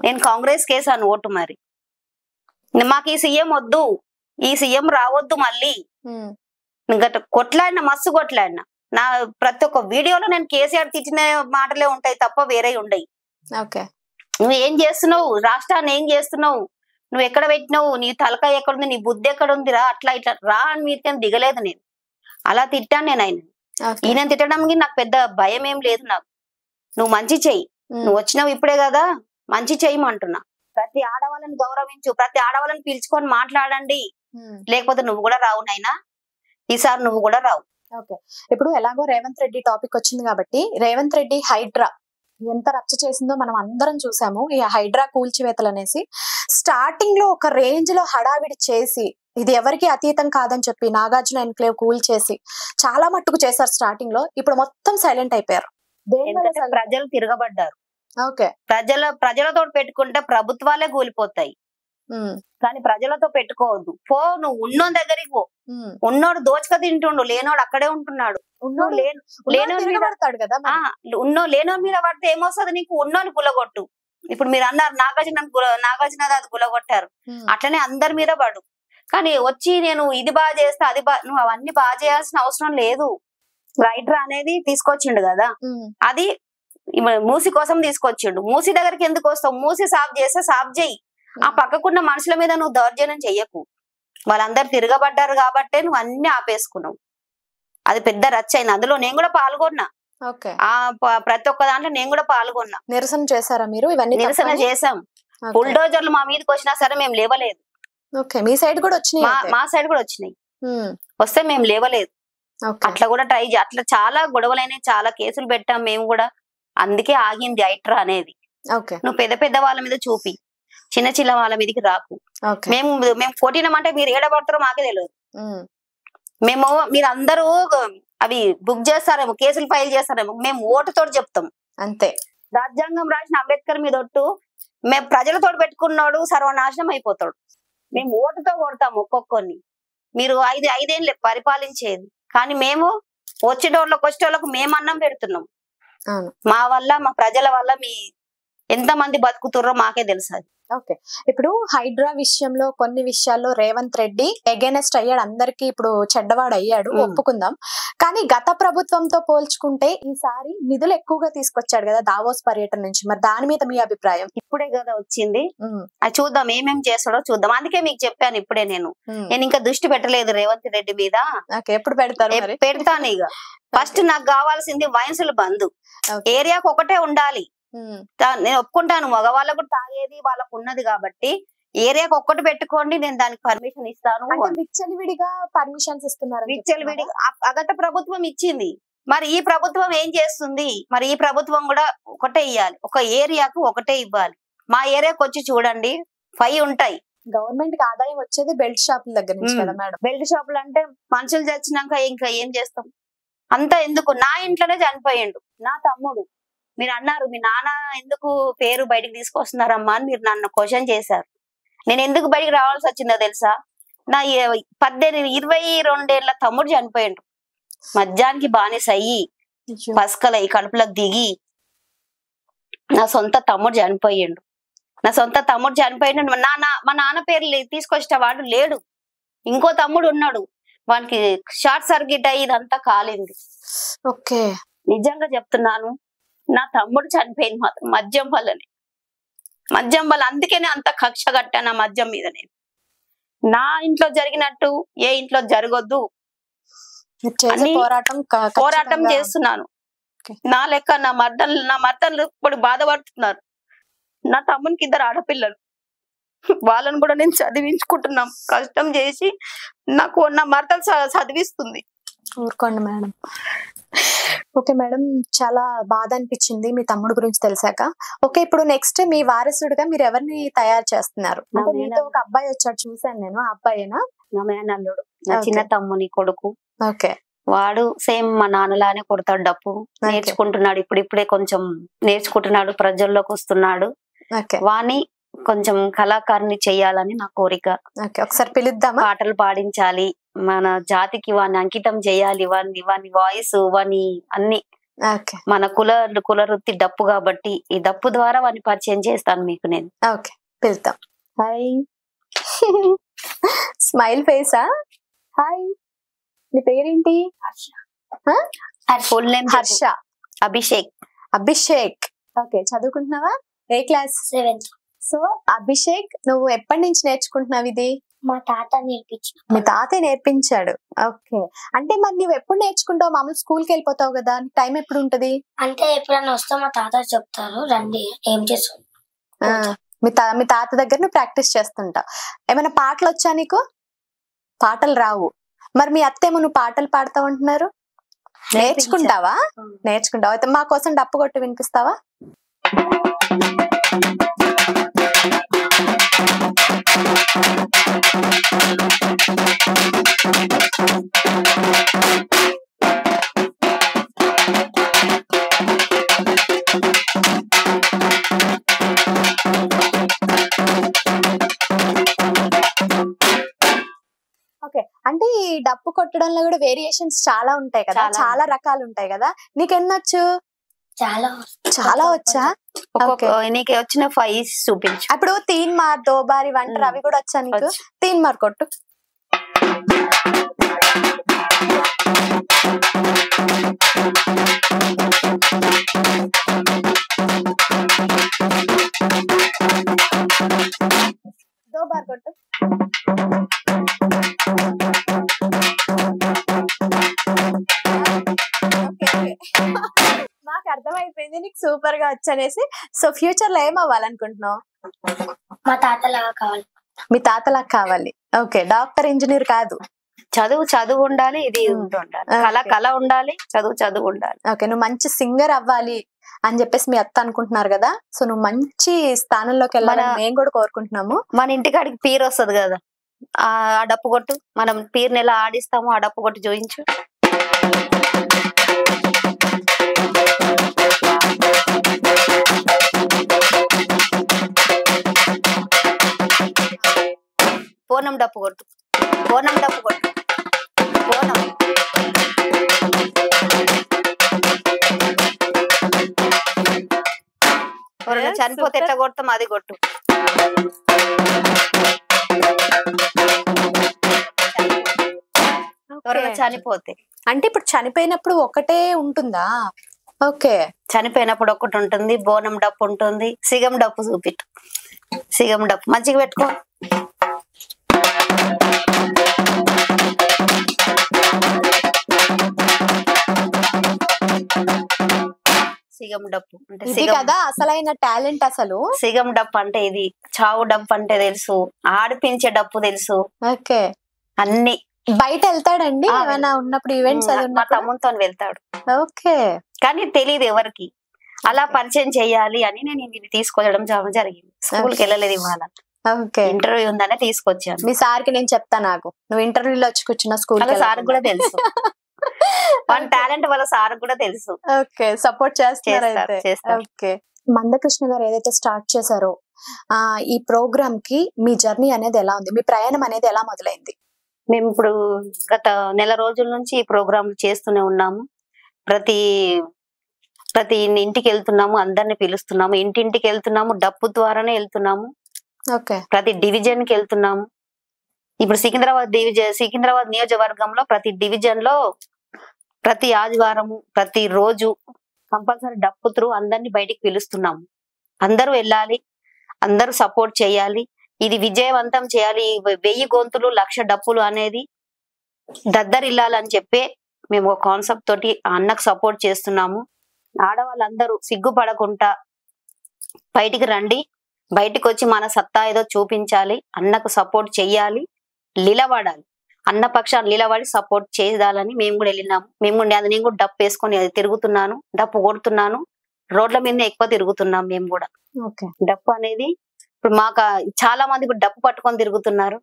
నేను కాంగ్రెస్ కేసాను ఓటు. మరి మాకు ఈ సీఎం వద్దు, ఈ సీఎం రావద్దు. మళ్ళీ కొట్లాడినా, మస్తు కొట్లాడినా. నా ప్రతి ఒక్క వీడియోలో నేను కేసీఆర్ తిట్టిన మాటలే ఉంటాయి తప్ప వేరే ఉండయి. నువ్వు ఏం చేస్తున్నావు, రాష్ట్రాన్ని ఏం చేస్తున్నావు, నువ్వు ఎక్కడ పెట్టినావు, నీ తలకాయ ఎక్కడుంది, నీ బుద్ధి ఎక్కడ ఉందిరా, అట్లా ఇట్లా రా అని మీదకి దిగలేదు. నేను అలా తిట్టాను. నేను ఈయన తిట్టడానికి నాకు పెద్ద భయం ఏం లేదు. నాకు నువ్వు మంచి చెయ్యి, నువ్వు వచ్చినావు ఇప్పుడే కదా, మంచి చెయ్యమంటున్నా. ప్రతి ఆడవాళ్ళని గౌరవించు, ప్రతి ఆడవాళ్ళని పిలుచుకొని మాట్లాడండి, లేకపోతే నువ్వు కూడా రావు నైనా, ఈసారి నువ్వు కూడా రావు. ఇప్పుడు ఎలాగో రేవంత్ రెడ్డి టాపిక్ వచ్చింది కాబట్టి, రేవంత్ రెడ్డి హైడ్రా ఎంత రచ్చ చేసిందో మనం అందరం చూసాము. ఈ హైడ్రా కూల్చివేతలు అనేసి స్టార్టింగ్ లో ఒక రేంజ్ లో హడావిడి చేసి, ఇది ఎవరికి అతీతం కాదని చెప్పి నాగార్జున ఎన్క్లేవ్ కూల్చేసి చాలా మట్టుకు చేశారు స్టార్టింగ్ లో. ఇప్పుడు మొత్తం సైలెంట్ అయిపోయారు. ప్రజలు తిరగబడ్డారు. ప్రజలతో పెట్టుకుంటే ప్రభుత్వాలే కూలిపోతాయి, కానీ ప్రజలతో పెట్టుకోవద్దు. పో, నువ్వు ఉన్నోని దగ్గరికి పో. ఉన్నోడు దోచుక తింటుండు, లేనోడు అక్కడే ఉంటున్నాడు. లేనోని మీద పడితే ఏమొస్తుంది నీకు? ఉన్నోని గులగొట్టు. ఇప్పుడు మీరు అన్నారు నాగార్జున అది గులగొట్టారు, అట్లనే అందరి మీద పడు. కానీ వచ్చి నేను ఇది బాగా చేస్తా, అది నువ్వు అవన్నీ బాగా చేయాల్సిన అవసరం లేదు. రైటర్ అనేది తీసుకొచ్చిండు కదా, అది మూసి కోసం తీసుకొచ్చిండు. మూసి దగ్గరికి ఎందుకు వస్తావు? మూసి సాఫ్ చేస్తే సాఫ్ చేయి. ఆ పక్కకున్న మనుషుల మీద నువ్వు దౌర్జన్యం చెయ్యకు. వాళ్ళందరు తిరగబడ్డారు కాబట్టే నువ్వు అన్ని ఆపేసుకున్నావు. అది పెద్ద రచ్చ అయింది. అందులో నేను కూడా పాల్గొన్నా. ప్రతి ఒక్క దాంట్లో నేను కూడా పాల్గొన్నా. నిరసన చేశారా మీరు? ఇవన్నీ నిరసన చేసాం. బుల్డోజర్లు మా మీదకి వచ్చినా సరే మేము లేవలేదు. మీ సైడ్ కూడా వచ్చినాయి? మా సైడ్ కూడా వచ్చినాయి. వస్తే మేము లేవలేదు. అట్లా కూడా ట్రై అట్లా చాలా గొడవలైనాయి, చాలా కేసులు పెట్టాం మేము కూడా. అందుకే ఆగింది హైడ్రా అనేది. నువ్వు పెద్ద పెద్ద వాళ్ళ మీద చూపి, చిన్న చిన్న వాళ్ళ మీదకి రాకు. మేము కొట్టినామంటే మీరు ఏడబడతారో మాకే తెలియదు. మీరు అందరూ అవి బుక్ చేస్తారేమో, కేసులు ఫైల్ చేస్తారేమో, మేము ఓటుతో చెప్తాం అంతే. రాజ్యాంగం రాసిన అంబేద్కర్ మీద ఒట్టు, మేము ప్రజలతో పెట్టుకున్నాడు సర్వనాశనం అయిపోతాడు. మేము ఓటుతో కొడతాము ఒక్కొక్కరిని. మీరు 5 పరిపాలించేది, కానీ మేము వచ్చేటోళ్ళకు మేము అన్నం పెడుతున్నాం. మా వల్ల, మా ప్రజల వల్ల మీ ఎంత మంది బతుకుతుర్రో మాకే తెలుసు. ఓకే, ఇప్పుడు హైడ్రా విషయంలో కొన్ని విషయాల్లో రేవంత్ రెడ్డి ఎగైనెస్ట్ అయ్యాడు, అందరికి ఇప్పుడు చెడ్డవాడు అయ్యాడు, ఒప్పుకుందాం. కానీ గత ప్రభుత్వంతో పోల్చుకుంటే ఈసారి నిధులు ఎక్కువగా తీసుకొచ్చాడు కదా దావోస్ పర్యటన నుంచి, మరి దాని మీద మీ అభిప్రాయం? ఇప్పుడే కదా వచ్చింది, అది చూద్దాం ఏమేం చేస్తాడో చూద్దాం. అందుకే మీకు చెప్పాను ఇప్పుడే, నేను ఇంకా దృష్టి పెట్టలేదు రేవంత్ రెడ్డి మీద. ఎప్పుడు పెడతారు? పెడతాను ఇక. ఫస్ట్ నాకు కావాల్సింది వైన్సులు బంద్, ఏరియాకు ఒకటే ఉండాలి. నేను ఒప్పుకుంటాను, మగవాళ్ళకు కూడా తాగేది వాళ్ళకు ఉన్నది కాబట్టి ఏరియాకి ఒక్కటి పెట్టుకోండి, నేను దానికి పర్మిషన్ ఇస్తాను. విచ్చలవిడిగా పర్మిషన్స్ ఇస్తున్నారు. విచ్చలవిడిగా గత ప్రభుత్వం ఇచ్చింది, మరి ఈ ప్రభుత్వం ఏం చేస్తుంది? మరి ఈ ప్రభుత్వం కూడా ఒకటే ఇవ్వాలి, ఒక ఏరియాకు ఒకటే ఇవ్వాలి. మా ఏరియాకి వచ్చి చూడండి, 5 ఉంటాయి. గవర్నమెంట్ కి ఆదాయం వచ్చేది బెల్ట్ షాపుల దగ్గర నుంచి కదా మేడం. బెల్ట్ షాపులు అంటే మనుషులు చచ్చినాక ఇంకా ఏం చేస్తాం? అంతా ఎందుకు? నా ఇంట్లోనే చనిపోయిండు నా తమ్ముడు. మీరు అన్నారు మీ నాన్న ఎందుకు పేరు బయటికి తీసుకొస్తున్నారమ్మా అని మీరు నన్ను క్వశ్చన్ చేశారు. నేను ఎందుకు బయటికి రావాల్సి వచ్చిందో తెలుసా? నా 22 ఏళ్ల తమ్ముడు చనిపోయిండు, మద్యానికి బానిస అయ్యి పసకలై కడుపులకు దిగి నా సొంత తమ్ముడు చనిపోయిండు. మా నాన్న పేరు తీసుకొచ్చిన వాడు లేడు, ఇంకో తమ్ముడు ఉన్నాడు, వానికి షార్ట్ సర్క్యూట్ అయ్యి ఇదంతా కాలింది. ఓకే, నిజంగా చెప్తున్నాను, నా తమ్ముడు చనిపోయింది మాత్రం మద్యం వల్లనే. మద్యం వల్ల, అందుకనే అంత కక్ష కట్టాను ఆ మద్యం మీద. నేను నా ఇంట్లో జరిగినట్టు ఏ ఇంట్లో జరగొద్దు పోరాటం చేస్తున్నాను. నా లెక్క నా మర్దలు ఇప్పుడు బాధపడుతున్నారు. నా తమ్మునికి 2 ఆడపిల్లలు, వాళ్ళని కూడా నేను చదివించుకుంటున్నాం కష్టం చేసి. నాకు నా మర్దలు చదివిస్తుంది. ఊరుకోండి మేడం. ఓకే మేడం, చాలా బాధ అనిపించింది మీ తమ్ముడు గురించి తెలిసాక. ఓకే, ఇప్పుడు నెక్స్ట్ మీ వారసుడిగా మీరు ఎవరిని తయారు చేస్తున్నారు? అంటే మీతో ఒక అబ్బాయి వచ్చాడు, చూసాను నేను. ఆ అబ్బాయేనా? నా మేనల్లుడు, నా చిన్న తమ్ముని కొడుకు. ఓకే, వాడు సేమ్ మా నాన్నలానే కొడతాడు, డప్పు నేర్చుకుంటున్నాడు. ఇప్పుడిప్పుడే కొంచెం నేర్చుకుంటున్నాడు, ప్రజల్లోకి వస్తున్నాడు. వాణ్ణి కొంచెం కళాకారుని చెయ్యాలని నా కోరిక. ఒకసారి పిలుద్దామా? పాటలు పాడించాలి, మన జాతికి వాడిని అంకితం చేయాలి. వాని వాయిస్, వాని అన్ని మన కుల వృత్తి డప్పు కాబట్టి ఈ డప్పు ద్వారా వాడిని పరిచయం చేస్తాను మీకు నేను. ఓకే, పిలుద్దాం. Hi, smile ఫేసా? హాయ్, నీ పేరేంటి? Full name Harsha. Abhishek. Abhishek, okay. చదువుకుంటున్నావా? ఏ క్లాస్? 7th. సో అభిషేక్, నువ్వు ఎప్పటి నుంచి నేర్చుకుంటున్నావు ఇది? మా తాత నేర్పించాడు. మీ తాతయ్య నేర్పించాడు. ఓకే, అంటే మరి నువ్వు ఎప్పుడు నేర్చుకుంటావు? మామూలు స్కూల్కి వెళ్ళిపోతావు కదా, టైం ఎప్పుడు ఉంటది? అంటే ఎప్పుడైనా వస్తే మా తాత చెప్తారు, రండి ఏం చేస్తావు. మీ తాత దగ్గర నువ్వు ప్రాక్టీస్ చేస్తుంటావు. ఏమైనా పాటలు వచ్చా నీకు? పాటలు రావు, మరి మీ అత్తేమో నువ్వు పాటలు పాడతావు అంటున్నారు. నేర్చుకుంటావా? నేర్చుకుంటావా? అయితే మా కోసం డప్పు కొట్టి వినిపిస్తావా? ఓకే, అంటే ఈ డప్పు కొట్టడంలో కూడా వేరియేషన్స్ చాలా ఉంటాయి కదా, చాలా రకాలు ఉంటాయి కదా. నీకెన్నొచ్చు? చాలా వచ్చా? నీకు వచ్చిన 5 చూపించు. అప్పుడు 3 మార్, 2 బారి, 1 అవి కూడా వచ్చా నీకు? 3 మార్ కొట్టు. దో బార్ కొట్టు. మాకు అర్థమైపోయింది నీకు సూపర్ గా వచ్చనేసి. సో ఫ్యూచర్ లో ఏం అవ్వాలనుకుంటున్నావు? మా తాతలాగా కావాలి. మీ తాతలాగా కావాలి. ఓకే, డాక్టర్, ఇంజనీర్ కాదు. చదువు ఉండాలి, ఇది ఉండాలి, కళ ఉండాలి, చదువు ఉండాలి. ఓకే, నువ్వు మంచి సింగర్ అవ్వాలి అని చెప్పేసి మీ అత్త అనుకుంటున్నారు కదా. సో నువ్వు మంచి స్థానంలోకి వెళ్ళాలని మేము కూడా కోరుకుంటున్నాము. మన ఇంటికాడికి పీరు వస్తుంది కదా, ఆ డప్పు కొట్టు. మనం పీరుని ఎలా ఆడిస్తాము, ఆ డప్పు కొట్టు చూయించు. బోనం డప్పు కొట్టు, బోనం డప్పు కొట్టు, బోనం. ఎవరైనా చనిపోతే ఎట్లా కొడతాం అది కొట్టు. ఎవరైనా చనిపోతే అంటే ఇప్పుడు చనిపోయినప్పుడు ఒకటే ఉంటుందా? ఓకే, చనిపోయినప్పుడు ఒకటి ఉంటుంది, బోనం డప్పు ఉంటుంది, సిగం డప్పు చూపిట్టు, సిగం డప్పు మంచిగా పెట్టుకో. సిగం డప్పు అంటే ఇది కదా అసలైన టాలెంట్. అసలు సిగం డప్పు అంటే ఇది, చావు డప్పు అంటే తెలుసు, ఆడిపించే డప్పు తెలుసు. ఓకే, అన్ని బయట వెళ్తాడండి ఏమైనా ఉన్నప్పుడు ఈవెంట్స్ అది మా తమ్ముతో వెళ్తాడు. ఓకే, కానీ తెలియదు ఎవరికి. అలా పరిచయం చెయ్యాలి అని నేను ఇది తీసుకొచ్చడం జరిగింది. స్కూల్కి వెళ్ళలేదు ఇవాళ, ఇంటర్వ్యూ ఉందనే తీసుకొచ్చాను. మీ సార్ కి నేను చెప్తా, నాకు నువ్వు ఇంటర్వ్యూలో వచ్చి కూర్చున్న స్కూల్ సార్ కూడా తెలుసు, వాళ్ళ టాలెంట్ వాళ్ళ సార్ కూడా తెలుసు. ఓకే, సపోర్ట్ చేస్తారు. ఓకే, మందకృష్ణ గారు ఏదైతే స్టార్ట్ చేశారో ఈ ప్రోగ్రామ్ కి మీ జర్నీ అనేది ఎలా ఉంది, మీ ప్రయాణం అనేది ఎలా మొదలైంది? మేము ఇప్పుడు గత నెల రోజుల నుంచి ఈ ప్రోగ్రామ్ చేస్తూనే ఉన్నాము. ప్రతి ఇంటికి వెళ్తున్నాము, అందరిని పిలుస్తున్నాము, ఇంటింటికి వెళ్తున్నాము, డప్పు ద్వారానే వెళ్తున్నాము. ప్రతి డివిజన్ కి వెళ్తున్నాము. ఇప్పుడు సికింద్రాబాద్ నియోజకవర్గంలో ప్రతి డివిజన్ లో ప్రతి ఆదివారము ప్రతి రోజు కంపల్సరీ డప్పు త్రూ అందరినీ బయటికి పిలుస్తున్నాము. అందరూ వెళ్ళాలి, అందరూ సపోర్ట్ చేయాలి, ఇది విజయవంతం చేయాలి. 1000 గొంతులు 1,00,000 డప్పులు అనేది దద్దరిల్లాలని చెప్పే మేము ఒక కాన్సెప్ట్ తోటి అన్నకు సపోర్ట్ చేస్తున్నాము. ఆడవాళ్ళందరూ సిగ్గుపడకుండా బయటికి రండి, బయటకు వచ్చి మన సత్తా ఏదో చూపించాలి, అన్నకు సపోర్ట్ చెయ్యాలి, నిలబడాలి, అన్న పక్షాన్ని నిలబడి సపోర్ట్ చేయాలని మేము కూడా వెళ్ళినాము. నేను కూడా డప్పు వేసుకొని అది తిరుగుతున్నాను, డప్పు కొడుతున్నాను, రోడ్ల మీద ఎక్కువ తిరుగుతున్నాం మేము కూడా. డప్పు అనేది ఇప్పుడు మాకు చాలా మంది ఇప్పుడు డప్పు పట్టుకొని తిరుగుతున్నారు,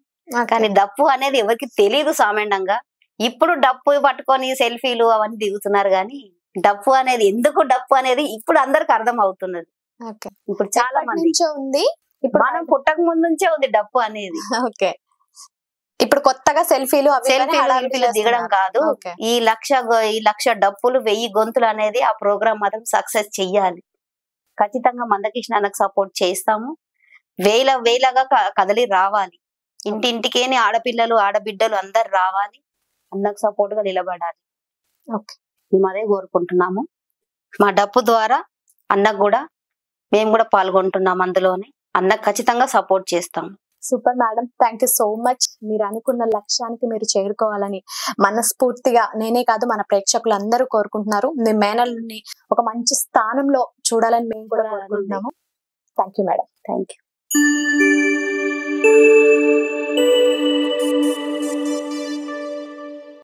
కానీ డప్పు అనేది ఎవరికి తెలియదు సామాన్యంగా. ఇప్పుడు డప్పు పట్టుకొని సెల్ఫీలు అవన్నీ దిగుతున్నారు, కానీ డప్పు అనేది ఎందుకు డప్పు అనేది ఇప్పుడు అందరికి అర్థం అవుతున్నది. ఇప్పుడు చాలా మంది ఉంది, మనం పుట్టక ముందు నుంచే ఉంది డప్పు అనేది. ఓకే, ఇప్పుడు కొత్తగా సెల్ఫీలు దిగడం కాదు. ఈ 1,00,000 డప్పులు 1000 గొంతులు అనేది ఆ ప్రోగ్రామ్ మాత్రం సక్సెస్ చెయ్యాలి. ఖచ్చితంగా మందకృష్ణ అన్నకు సపోర్ట్ చేస్తాము. వేలగా కదలి రావాలి, ఇంటింటికేని ఆడపిల్లలు ఆడబిడ్డలు అందరు రావాలి, అన్నకు సపోర్ట్ గా నిలబడాలి. మేము అదే కోరుకుంటున్నాము. మా డప్పు ద్వారా అన్నకు కూడా మేము కూడా పాల్గొంటున్నాం అందులోనే. అన్నకు ఖచ్చితంగా సపోర్ట్ చేస్తాము. Super madam, thank you so much. మీరు అనుకున్న లక్ష్యానికి మీరు చేరుకోవాలని మనస్ఫూర్తిగా నేనే కాదు మన ప్రేక్షకులు అందరూ కోరుకుంటున్నారు. మీ మేనల్ని ఒక మంచి స్థానంలో చూడాలని మేము కూడా కోరుకుంటున్నాము. Thank you madam. Thank you.